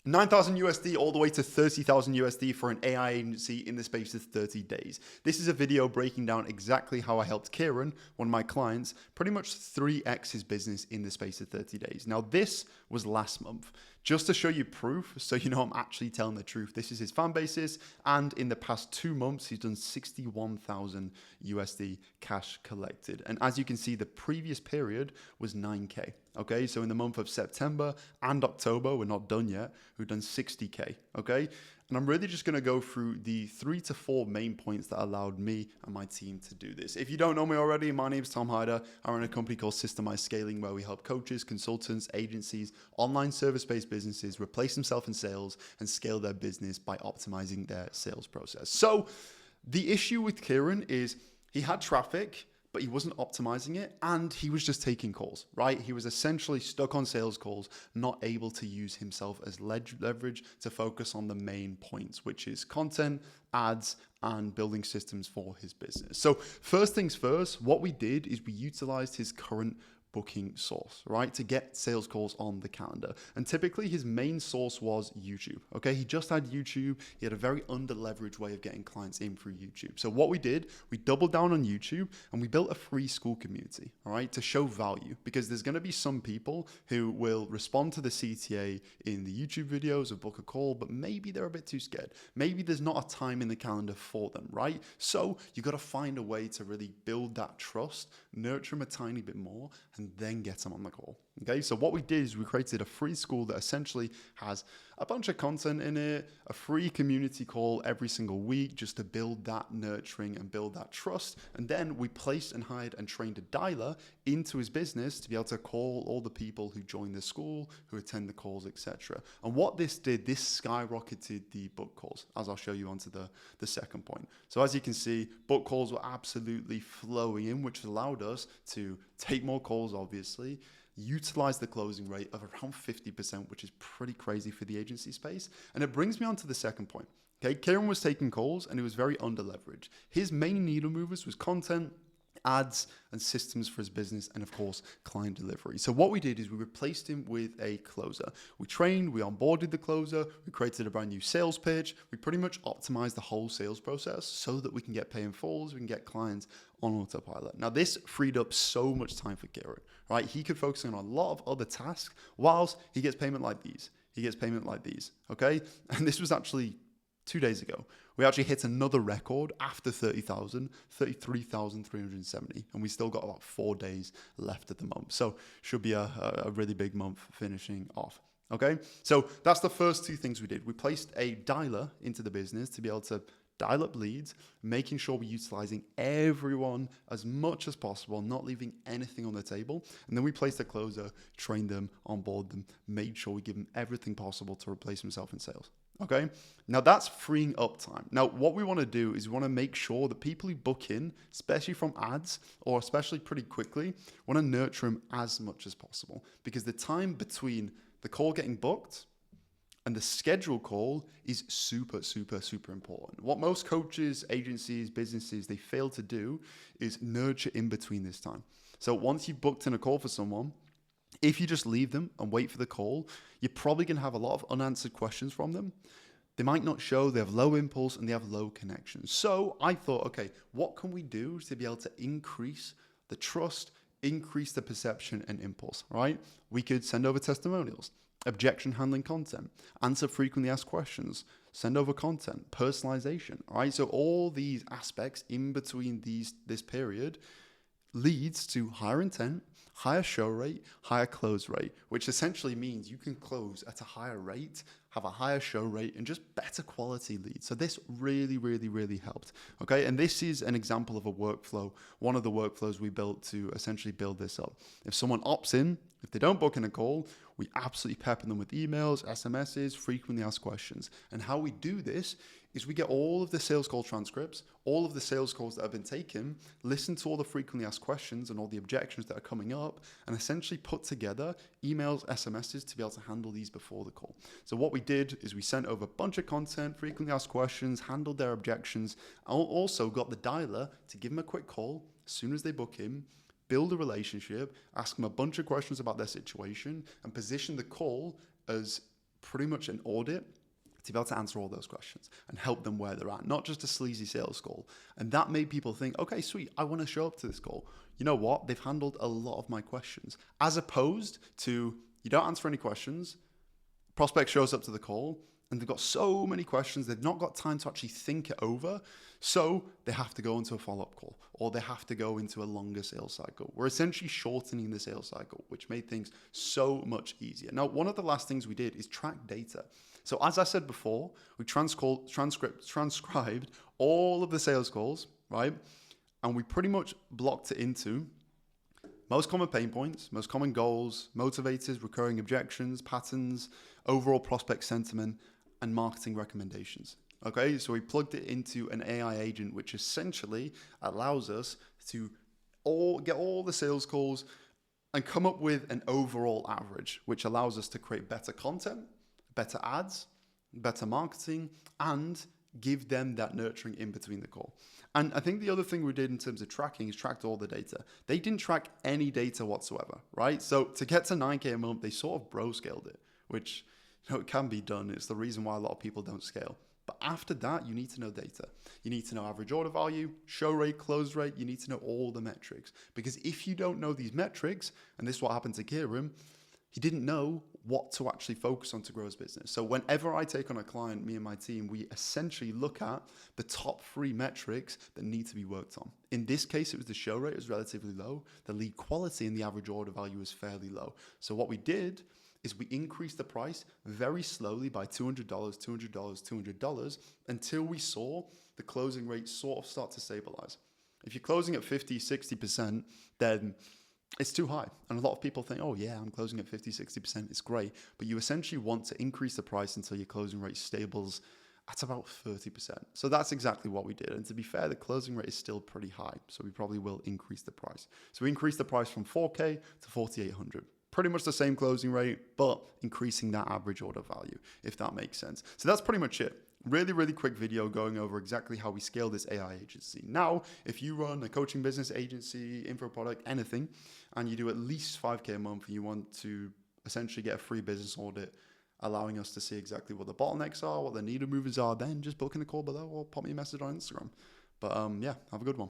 9,000 USD all the way to 30,000 USD for an AI agency in the space of 30 days. This is a video breaking down exactly how I helped Kieran, one of my clients, pretty much 3x his business in the space of 30 days. Now, this was last month. Just to show you proof, so you know I'm actually telling the truth, this is his fan basis, and in the past 2 months, he's done 61,000 USD cash collected. And as you can see, the previous period was 9K. Okay, so in the month of September and October, we're not done yet, we've done 60K. Okay, and I'm really just going to go through the 3 to 4 main points that allowed me and my team to do this. If you don't know me already, my name is Tom Hyder. I run a company called Systemized Scaling, where we help coaches, consultants, agencies, online service-based businesses replace themselves in sales and scale their business by optimizing their sales process. So the issue with Kieran is he had traffic, but he wasn't optimizing it, and he was just taking calls, right? He was essentially stuck on sales calls, not able to use himself as leverage to focus on the main points, which is content, ads, and building systems for his business. So first things first, what we did is we utilized his current booking source, right, to get sales calls on the calendar. And typically his main source was YouTube. Okay, he just had YouTube. He had a very under leveraged way of getting clients in through YouTube. So what we did, we doubled down on YouTube and we built a free school community, all right, to show value, because there's going to be some people who will respond to the CTA in the YouTube videos or book a call, but maybe they're a bit too scared. Maybe there's not a time in the calendar for them, right? So you got to find a way to really build that trust, nurture them a tiny bit more, and then get them on the call. Okay, so what we did is we created a free school that essentially has a bunch of content in it, a free community call every single week just to build that nurturing and build that trust. And then we placed and hired and trained a dialer into his business to be able to call all the people who join the school, who attend the calls, etc. And what this did, this skyrocketed the book calls, as I'll show you onto the second point. So as you can see, book calls were absolutely flowing in, which allowed us to take more calls, obviously, utilize the closing rate of around 50%, which is pretty crazy for the agency space. And it brings me on to the second point. Okay, Kieran was taking calls and it was very under leveraged. His main needle movers was content, ads, and systems for his business, and of course, client delivery. So what we did is we replaced him with a closer. We trained, we onboarded the closer, we created a brand new sales pitch. We pretty much optimized the whole sales process so that we can get pay in fulls, we can get clients on autopilot. Now, this freed up so much time for Kieran, right? He could focus on a lot of other tasks whilst he gets payment like these. He gets payment like these, okay? And this was actually 2 days ago. We actually hit another record after 30,000, 33,370, and we still got about 4 days left at the month. So should be a really big month finishing off. Okay, so that's the first two things we did. We placed a dialer into the business to be able to dial up leads, making sure we're utilizing everyone as much as possible, not leaving anything on the table. And then we placed a closer, trained them, onboard them, made sure we give them everything possible to replace himself in sales. Okay, now that's freeing up time. Now, what we want to do is we want to make sure that people who book in, especially from ads or especially pretty quickly, want to nurture them as much as possible, because the time between the call getting booked and the schedule call is super, super, super important. What most coaches, agencies, businesses, they fail to do is nurture in between this time. So once you've booked in a call for someone, if you just leave them and wait for the call, you're probably going to have a lot of unanswered questions from them. They might not show, they have low impulse and they have low connection. So I thought, okay, what can we do to be able to increase the trust, increase the perception and impulse, right? We could send over testimonials, objection handling content, answer frequently asked questions, send over content, personalization, right? So all these aspects in between this period leads to higher intent, higher show rate, higher close rate, which essentially means you can close at a higher rate, have a higher show rate, and just better quality leads. So this really, really, really helped. Okay, and this is an example of a workflow, one of the workflows we built to essentially build this up. If someone opts in, if they don't book in a call, we absolutely pepper them with emails, SMSs, frequently asked questions. And how we do this is we get all of the sales call transcripts, all of the sales calls that have been taken, listen to all the frequently asked questions and all the objections that are coming up, and essentially put together emails, SMSs to be able to handle these before the call. So what we did is we sent over a bunch of content, frequently asked questions, handled their objections, and also got the dialer to give them a quick call as soon as they book in, build a relationship, ask them a bunch of questions about their situation, and position the call as pretty much an audit to be able to answer all those questions and help them where they're at, not just a sleazy sales call. And that made people think, okay, sweet, I want to show up to this call. You know what? They've handled a lot of my questions, as opposed to you don't answer any questions, prospect shows up to the call, and they've got so many questions, they've not got time to actually think it over. So they have to go into a follow-up call, or they have to go into a longer sales cycle. We're essentially shortening the sales cycle, which made things so much easier. Now, one of the last things we did is track data. So as I said before, we transcribed all of the sales calls, right? And we pretty much blocked it into most common pain points, most common goals, motivators, recurring objections, patterns, overall prospect sentiment, and marketing recommendations. Okay, so we plugged it into an AI agent, which essentially allows us to get all the sales calls and come up with an overall average, which allows us to create better content, better ads, better marketing, and give them that nurturing in between the call. And I think the other thing we did in terms of tracking is tracked all the data. They didn't track any data whatsoever, right? So to get to 9K a month, they sort of bro scaled it, which, you know, it can be done. It's the reason why a lot of people don't scale. But after that, you need to know data. You need to know average order value, show rate, close rate. You need to know all the metrics. Because if you don't know these metrics, and this is what happened to Kieran, he didn't know what to actually focus on to grow his business. So whenever I take on a client, me and my team, we essentially look at the top 3 metrics that need to be worked on. In this case, it was the show rate was relatively low. The lead quality and the average order value was fairly low. So what we did is we increased the price very slowly by $200, $200, $200 until we saw the closing rate sort of start to stabilize. If you're closing at 50, 60%, then it's too high. And a lot of people think, oh yeah, I'm closing at 50, 60%. It's great. But you essentially want to increase the price until your closing rate stables at about 30%. So that's exactly what we did. And to be fair, the closing rate is still pretty high. So we probably will increase the price. So we increased the price from 4K to 4,800. Pretty much the same closing rate, but increasing that average order value, if that makes sense. So that's pretty much it. Really, really quick video going over exactly how we scale this AI agency. Now, if you run a coaching business, agency, info product, anything, and you do at least 5K a month and you want to essentially get a free business audit, allowing us to see exactly what the bottlenecks are, what the needle movers are, then just book in the call below or pop me a message on Instagram. But yeah, have a good one.